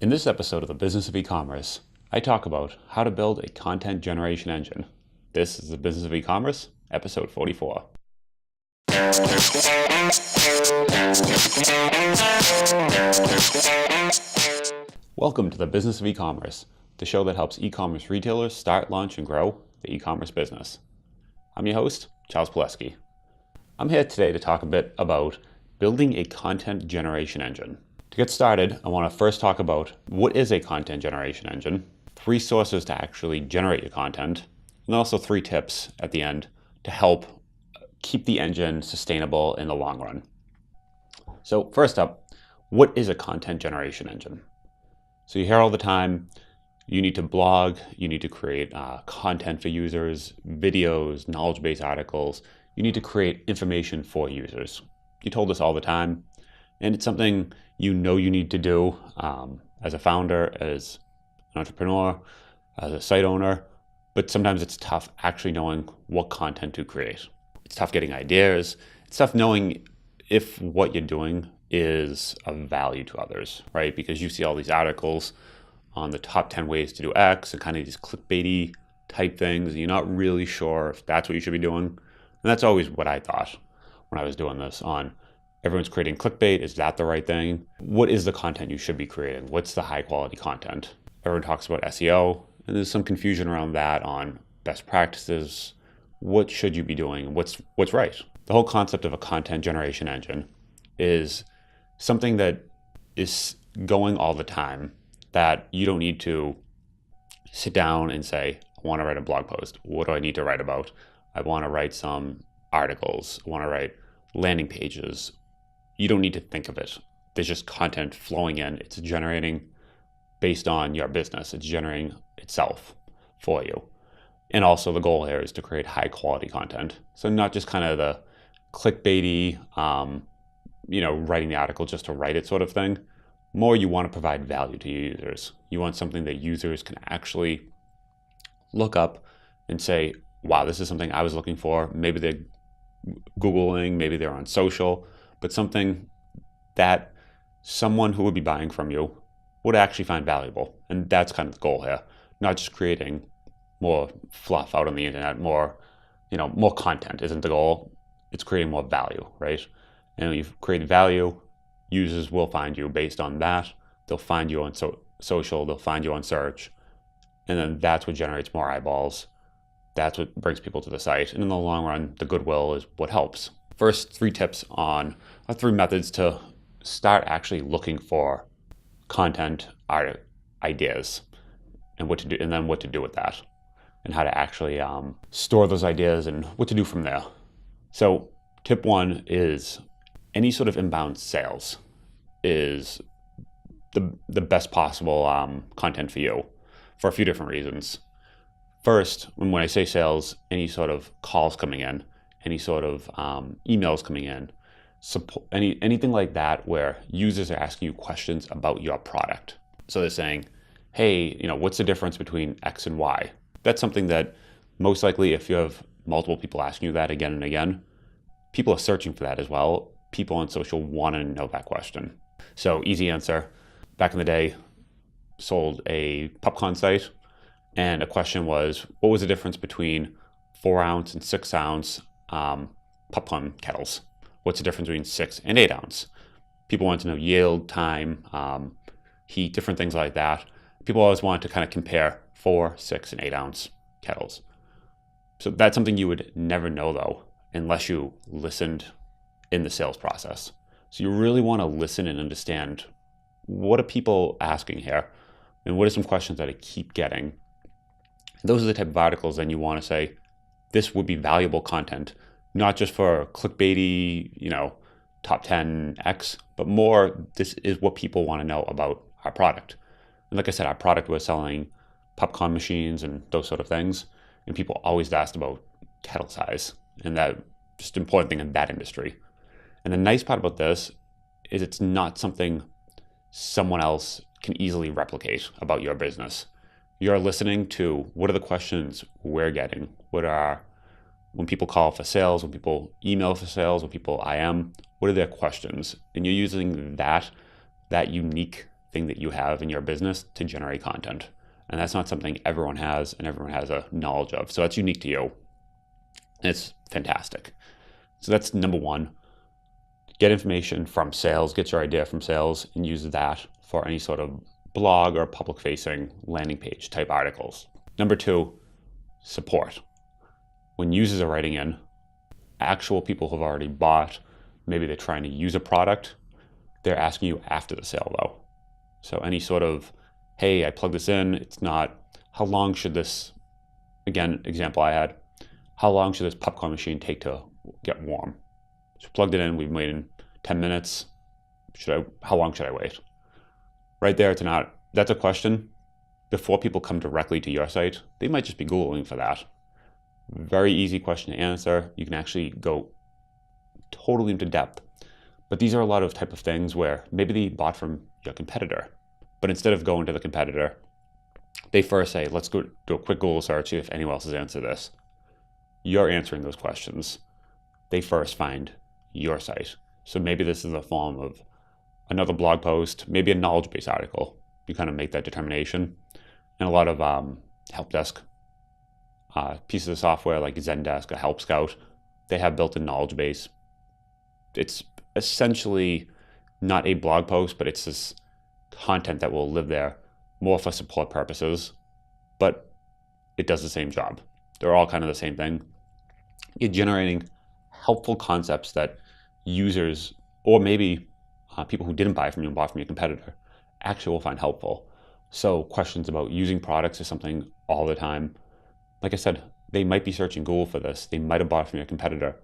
In this episode of the Business of E-commerce, I talk about how to build a content generation engine. This is the Business of E-commerce, episode 44. Welcome to the Business of E-commerce, the show that helps e-commerce retailers start, launch, and grow the e-commerce business. I'm your host, Charles Pileski. I'm here today to talk a bit about building a content generation engine. To get started, I want to first talk about what is a content generation engine, 3 sources to actually generate your content, and also 3 tips at the end to help keep the engine sustainable in the long run. So first up, what is a content generation engine? So you hear all the time, you need to blog, you need to create content for users, videos, knowledge-based articles, you need to create information for users. You told us all the time, and it's something you know you need to do as a founder, as an entrepreneur, as a site owner, but sometimes it's tough actually knowing what content to create. It's tough getting ideas. It's tough knowing if what you're doing is of value to others, right? Because you see all these articles on the top 10 ways to do X and kind of these clickbaity type things, and you're not really sure if that's what you should be doing. And that's always what I thought when I was doing this on everyone's creating clickbait. Is that the right thing? What is the content you should be creating? What's the high quality content? Everyone talks about SEO, and there's some confusion around that on best practices. What should you be doing? What's right? The whole concept of a content generation engine is something that is going all the time, that you don't need to sit down and say, I want to write a blog post. What do I need to write about? I want to write some articles. I want to write landing pages. You don't need to think of it. There's just content flowing in. It's generating based on your business. It's generating itself for you. And also the goal here is to create high quality content. So not just kind of the clickbaity, writing the article just to write it sort of thing. More, you want to provide value to your users. You want something that users can actually look up and say, wow, this is something I was looking for. Maybe they're Googling, maybe they're on social, but something that someone who would be buying from you would actually find valuable. And that's kind of the goal here. Not just creating more fluff out on the internet, more content isn't the goal. It's creating more value, right? And when you've created value, users will find you based on that. They'll find you on social, they'll find you on search, and then that's what generates more eyeballs. That's what brings people to the site. And in the long run, the goodwill is what helps. First, 3 tips on 3 methods to start actually looking for content ideas and what to do, and then what to do with that, and how to actually store those ideas and what to do from there. So tip 1 is any sort of inbound sales is the best possible content for you for a few different reasons. First, when I say sales, any sort of calls coming in, any sort of emails coming in, anything like that where users are asking you questions about your product. So they're saying, hey, what's the difference between X and Y? That's something that most likely, if you have multiple people asking you that again and again, people are searching for that as well. People on social want to know that question. So easy answer. Back in the day, sold a popcorn site, and a question was, what was the difference between 4-ounce and 6-ounce popcorn kettles? What's the difference between 6 and 8-ounce? People want to know yield, time, heat, different things like that. People always want to kind of compare 4, 6, and 8-ounce kettles. So that's something you would never know, though, unless you listened in the sales process. So you really want to listen and understand, what are people asking here? And what are some questions that I keep getting? Those are the type of articles then you want to say, this would be valuable content, not just for clickbaity, top 10X, but more, this is what people want to know about our product. And like I said, our product was selling popcorn machines and those sort of things. And people always asked about kettle size, and that just important thing in that industry. And the nice part about this is it's not something someone else can easily replicate about your business. You're listening to, what are the questions we're getting? When people call for sales, when people email for sales, when people IM, what are their questions? And you're using that unique thing that you have in your business to generate content. And that's not something everyone has and everyone has a knowledge of. So that's unique to you. And it's fantastic. So that's number one. Get information from sales, get your idea from sales, and use that for any sort of blog or public-facing landing page type articles. Number two, support. When users are writing in, actual people who've already bought, maybe they're trying to use a product, they're asking you after the sale though. So any sort of, hey, I plugged this in, it's not, how long should this, again, example I had, how long should this popcorn machine take to get warm? So plugged it in, we've waited 10 minutes. How long should I wait? Right there, that's a question. Before people come directly to your site, they might just be Googling for that. Very easy question to answer. You can actually go totally into depth. But these are a lot of type of things where maybe they bought from your competitor, but instead of going to the competitor, they first say, let's go do a quick Google search, see if anyone else has answered this. You're answering those questions. They first find your site. So maybe this is a form of another blog post, maybe a knowledge base article. You kind of make that determination. And a lot of help desk pieces of software like Zendesk or Help Scout, they have built-in knowledge base. It's essentially not a blog post, but it's this content that will live there more for support purposes, but it does the same job. They're all kind of the same thing. You're generating helpful concepts that users, or maybe people who didn't buy from you and bought from your competitor, actually will find helpful. So questions about using products is something all the time. Like I said, they might be searching Google for this. They might have bought from your competitor,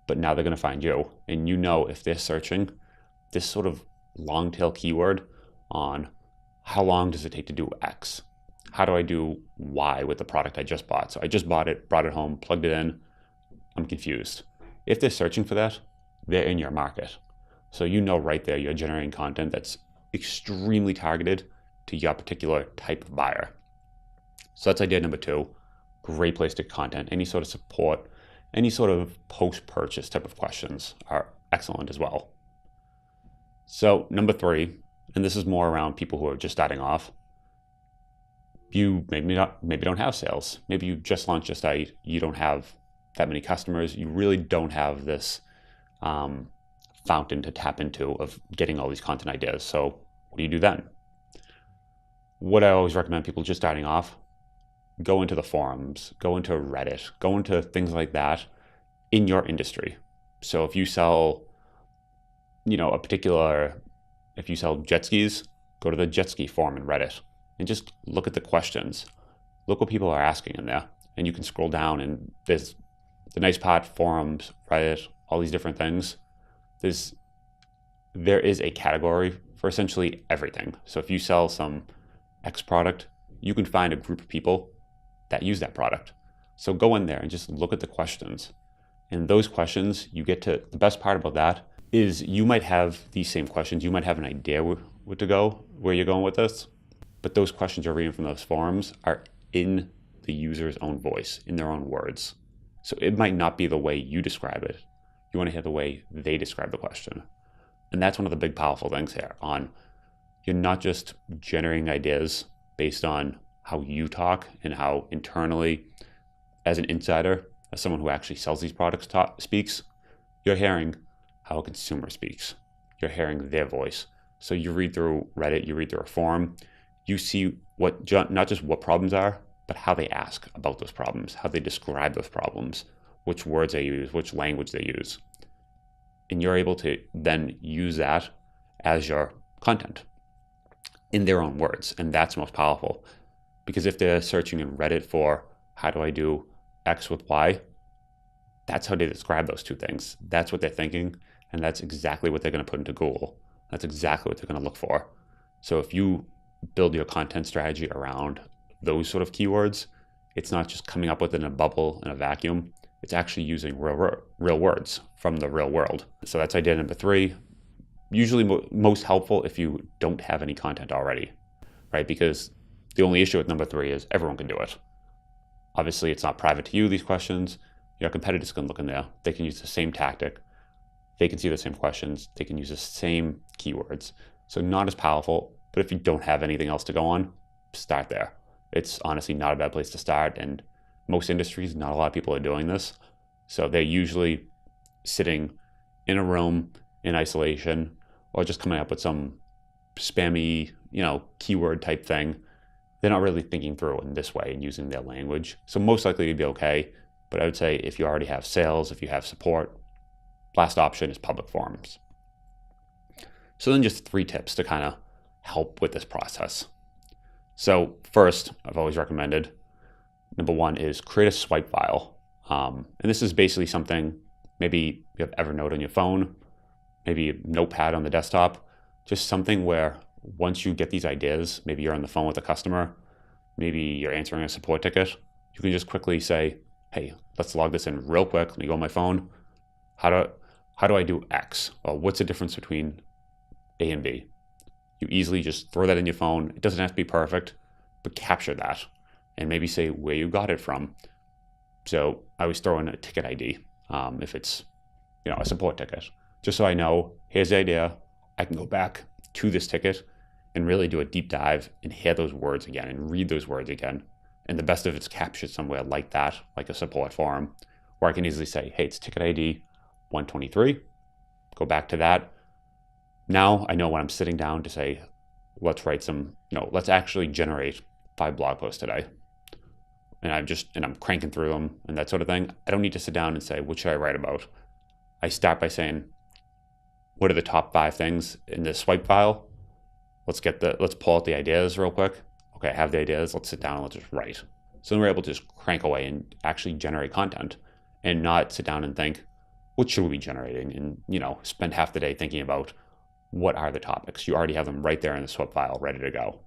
but now they're going to find you. And you know if they're searching this sort of long tail keyword on how long does it take to do X? How do I do Y with the product I just bought? So I just bought it, brought it home, plugged it in. I'm confused. If they're searching for that, they're in your market. So you know right there you're generating content that's extremely targeted to your particular type of buyer. So that's idea number two. Great place to get content. Any sort of support, any sort of post-purchase type of questions are excellent as well. So number three, and this is more around people who are just starting off. You maybe don't have sales. Maybe you just launched your site. You don't have that many customers. You really don't have this fountain to tap into of getting all these content ideas. So what do you do then? What I always recommend people just starting off, go into the forums, go into Reddit, go into things like that in your industry. So if you sell, if you sell jet skis, go to the jet ski forum in Reddit and just look at the questions. Look what people are asking in there. And you can scroll down and there's the nice part, forums, Reddit, all these different things. There is a category for essentially everything. So if you sell some X product, you can find a group of people that use that product. So go in there and just look at the questions. And those questions, you get to, the best part about that is you might have these same questions. You might have an idea where you're going with this, but those questions you're reading from those forums are in the user's own voice, in their own words. So it might not be the way you describe it. You want to hear the way they describe the question. And that's one of the big powerful things here you're not just generating ideas based on how you talk and how internally, as an insider, as someone who actually sells these products speaks, you're hearing how a consumer speaks. You're hearing their voice. So you read through Reddit, you read through a forum, you see not just what problems are, but how they ask about those problems, how they describe those problems, which words they use, which language they use. And you're able to then use that as your content in their own words. And that's most powerful. Because if they're searching in Reddit for how do I do X with Y, that's how they describe those two things. That's what they're thinking. And that's exactly what they're going to put into Google. That's exactly what they're going to look for. So if you build your content strategy around those sort of keywords, it's not just coming up with it in a bubble, in a vacuum. It's actually using real words from the real world. So that's idea number three. Usually most helpful if you don't have any content already, right? Because the only issue with number three is everyone can do it. Obviously, it's not private to you, these questions. Your competitors can look in there. They can use the same tactic. They can see the same questions. They can use the same keywords. So not as powerful. But if you don't have anything else to go on, start there. It's honestly not a bad place to start. And most industries, not a lot of people are doing this. So they're usually sitting in a room in isolation or just coming up with some spammy, keyword type thing. They're not really thinking through it in this way and using their language. So most likely you'd be okay. But I would say if you already have sales, if you have support, last option is public forums. So then just 3 tips to kind of help with this process. So first, I've always recommended, number 1 is create a swipe file. And this is basically something, maybe you have Evernote on your phone, maybe a notepad on the desktop, just something where once you get these ideas, maybe you're on the phone with a customer, maybe you're answering a support ticket, you can just quickly say, hey, let's log this in real quick. Let me go on my phone. How do I do X? Or what's the difference between A and B? You easily just throw that in your phone. It doesn't have to be perfect, but capture that and maybe say where you got it from. So I always throw in a ticket ID if it's a support ticket, just so I know, here's the idea. I can go back to this ticket and really do a deep dive and hear those words again and read those words again. And the best of it's captured somewhere like that, like a support forum, where I can easily say, hey, it's ticket ID 123. Go back to that. Now I know when I'm sitting down to say, let's write let's actually generate 5 blog posts today. And I'm cranking through them and that sort of thing. I don't need to sit down and say, what should I write about? I start by saying, what are the top 5 things in this swipe file? Let's pull out the ideas real quick. Okay, I have the ideas. Let's sit down and let's just write. So then we're able to just crank away and actually generate content and not sit down and think, what should we be generating? And, spend half the day thinking about what are the topics. You already have them right there in the swipe file ready to go.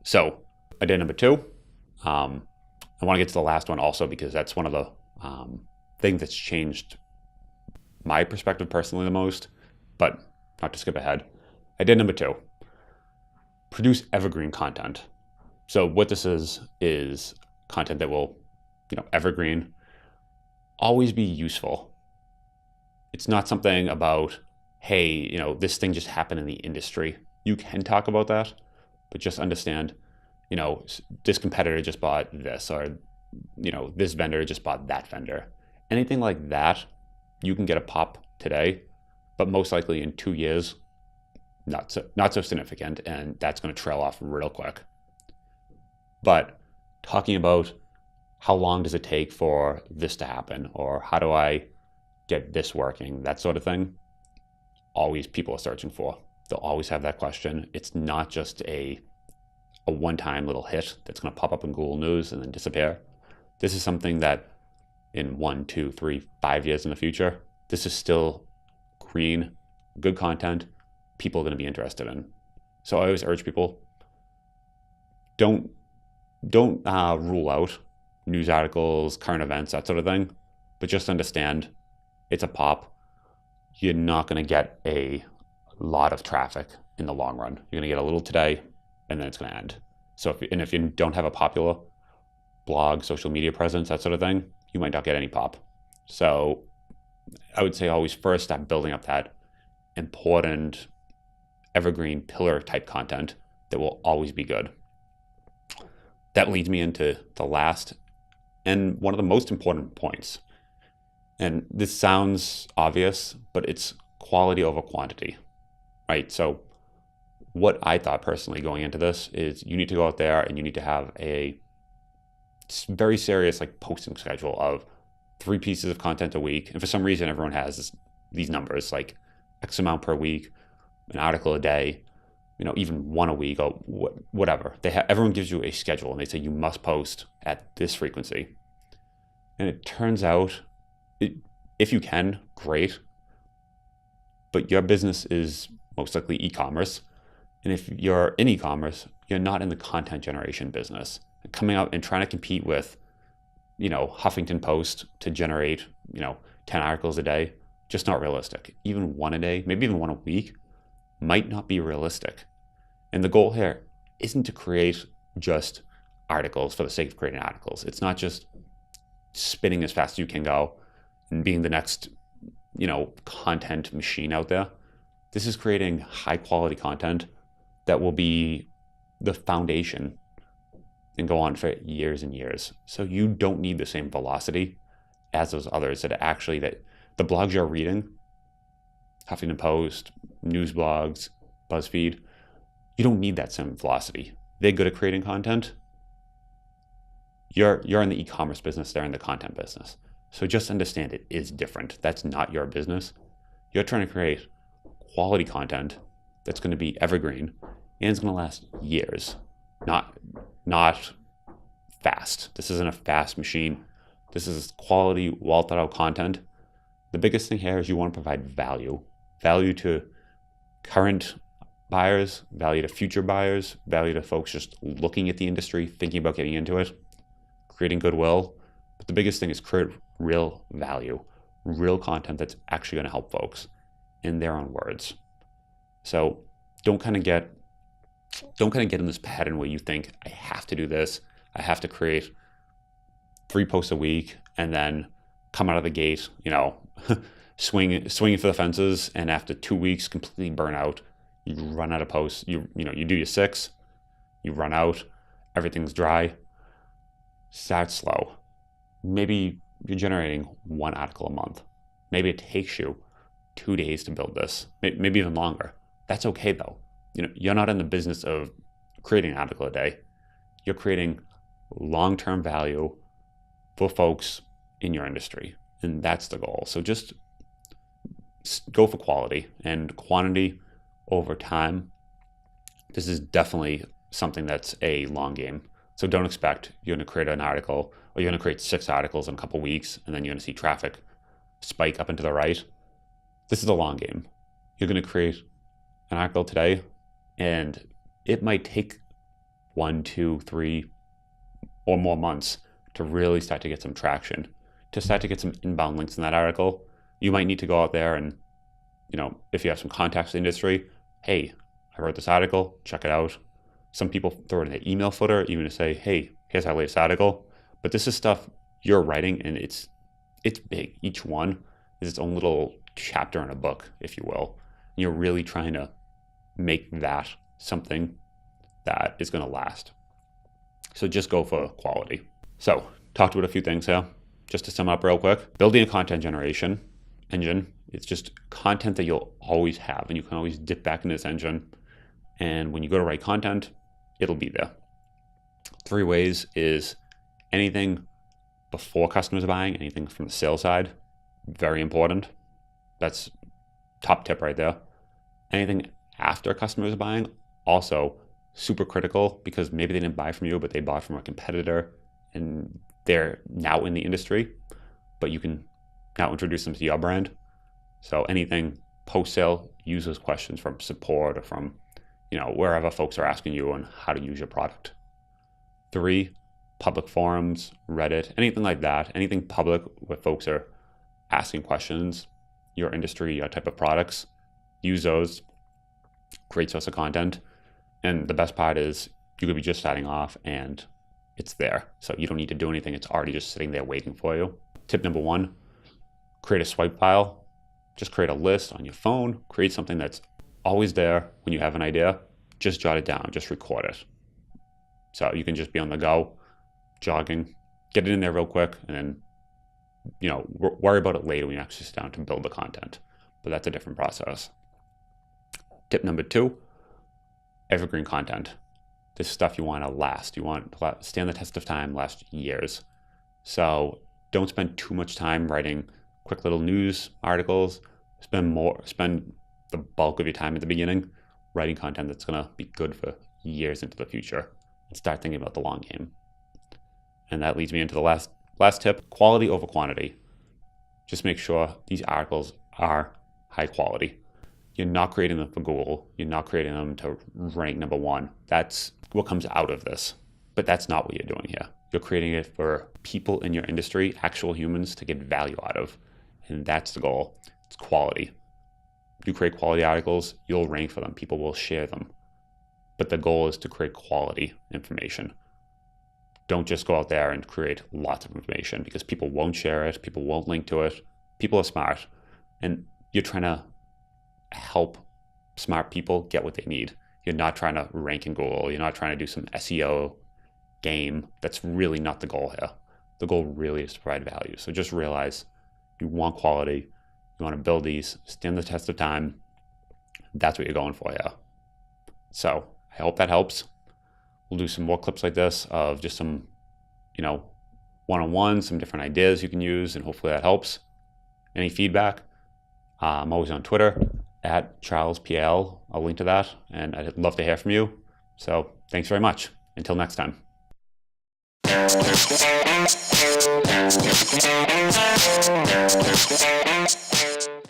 So idea number 2, I want to get to the last one also because that's one of the things that's changed my perspective personally the most, but not to skip ahead. Idea number 2, produce evergreen content. So what this is content that will, evergreen, always be useful. It's not something about, hey, this thing just happened in the industry. You can talk about that, but just understand, this competitor just bought this, or, this vendor just bought that vendor. Anything like that, you can get a pop today, but most likely in 2 years, not so significant, and that's going to trail off real quick. But talking about how long does it take for this to happen, or how do I get this working, that sort of thing, always people are searching for. They'll always have that question. It's not just a one-time little hit that's going to pop up in Google News and then disappear. This is something that in 1, 2, 3, 5 years in the future, this is still green, good content people are going to be interested in. So I always urge people, don't rule out news articles, current events, that sort of thing, but just understand it's a pop. You're not going to get a lot of traffic in the long run. You're going to get a little today, and then it's going to end. So if you don't have a popular blog, social media presence, that sort of thing, you might not get any pop. So I would say always first start building up that important evergreen pillar type content that will always be good. That leads me into the last and one of the most important points. And this sounds obvious, but it's quality over quantity, right? So what I thought personally going into this is you need to go out there and you need to have a very serious posting schedule of 3 pieces of content a week. And for some reason, everyone has these numbers like X amount per week, an article a day, even 1 a week or whatever. Everyone gives you a schedule and they say you must post at this frequency. And it turns out, if you can, great. But your business is most likely e-commerce. And if you're in e-commerce, you're not in the content generation business. Coming out and trying to compete with, Huffington Post to generate, 10 articles a day, just not realistic. Even 1 a day, maybe even 1 a week, might not be realistic. And the goal here isn't to create just articles for the sake of creating articles. It's not just spinning as fast as you can go and being the next, content machine out there. This is creating high quality content that will be the foundation and go on for years and years. So you don't need the same velocity as those others that the blogs you're reading, Huffington Post, news blogs, BuzzFeed, you don't need that same velocity. They're good at creating content. You're in the e-commerce business, they're in the content business. So just understand it is different. That's not your business. You're trying to create quality content that's going to be evergreen and it's going to last years, not fast. This isn't a fast machine. This is quality, well thought out content. The biggest thing here is you want to provide value to current buyers, value to future buyers, value to folks just looking at the industry, thinking about getting into it, creating goodwill. But the biggest thing is create real value, real content that's actually going to help folks in their own words. So don't kind of get in this pattern where you think, I have to do this. I have to create 3 posts a week and then come out of the gate, swinging for the fences. And after 2 weeks, completely burn out. You run out of posts. You do your 6, you run out, everything's dry. Start slow. Maybe you're generating 1 article a month. Maybe it takes you 2 days to build this, maybe even longer. That's okay though. You're not in the business of creating an article a day. You're creating long-term value for folks in your industry. And that's the goal. So just go for quality and quantity over time. This is definitely something that's a long game. So don't expect you're going to create an article or you're going to create 6 articles in a couple weeks and then you're going to see traffic spike up and to the right. This is a long game. You're going to create an article today and it might take 1, 2, 3 or more months to really start to get some traction, to start to get some inbound links in that article. You might need to go out there and, if you have some contacts in the industry, hey, I wrote this article, check it out. Some people throw it in the email footer, even to say, hey, here's our latest article. But this is stuff you're writing and it's big. Each one is its own little chapter in a book, if you will. And you're really trying to make that something that is going to last. So just go for quality. So talked about a few things here. Just to sum up real quick, building a content generation engine, it's just content that you'll always have and you can always dip back into this engine. And when you go to write content, it'll be there. 3 ways is anything before customers are buying, anything from the sales side, very important. That's top tip right there. Anything after customers are buying, also super critical because maybe they didn't buy from you, but they bought from a competitor and they're now in the industry, but you can now introduce them to your brand. So anything post-sale, use those questions from support or from wherever folks are asking you on how to use your product. 3, public forums, Reddit, anything like that, anything public where folks are asking questions, your industry, your type of products, use those, great source of content. And the best part is you could be just starting off and it's there. So you don't need to do anything. It's already just sitting there waiting for you. Tip number 1, create a swipe file. Just create a list on your phone, create something that's always there when you have an idea, just jot it down, just record it. So you can just be on the go, jogging, get it in there real quick, and then, worry about it later when you actually sit down to build the content. But that's a different process. Tip number 2, evergreen content. This stuff you want to last. You want to stand the test of time, last years. So don't spend too much time writing quick little news articles. Spend the bulk of your time at the beginning writing content that's going to be good for years into the future and start thinking about the long game. And that leads me into the last tip, quality over quantity. Just make sure these articles are high quality. You're not creating them for Google. You're not creating them to rank number 1. That's what comes out of this. But that's not what you're doing here. You're creating it for people in your industry, actual humans, to get value out of. And that's the goal. It's quality. You create quality articles, you'll rank for them. People will share them. But the goal is to create quality information. Don't just go out there and create lots of information because people won't share it. People won't link to it. People are smart. And you're trying to help smart people get what they need. You're not trying to rank in Google. You're not trying to do some SEO game. That's really not the goal here. The goal really is to provide value. So just realize you want quality. You want to build these, stand the test of time. That's what you're going for here. So I hope that helps. We'll do some more clips like this of just some, one-on-one, some different ideas you can use, and hopefully that helps. Any feedback? I'm always on Twitter at CharlesPL. I'll link to that, and I'd love to hear from you. So thanks very much. Until next time.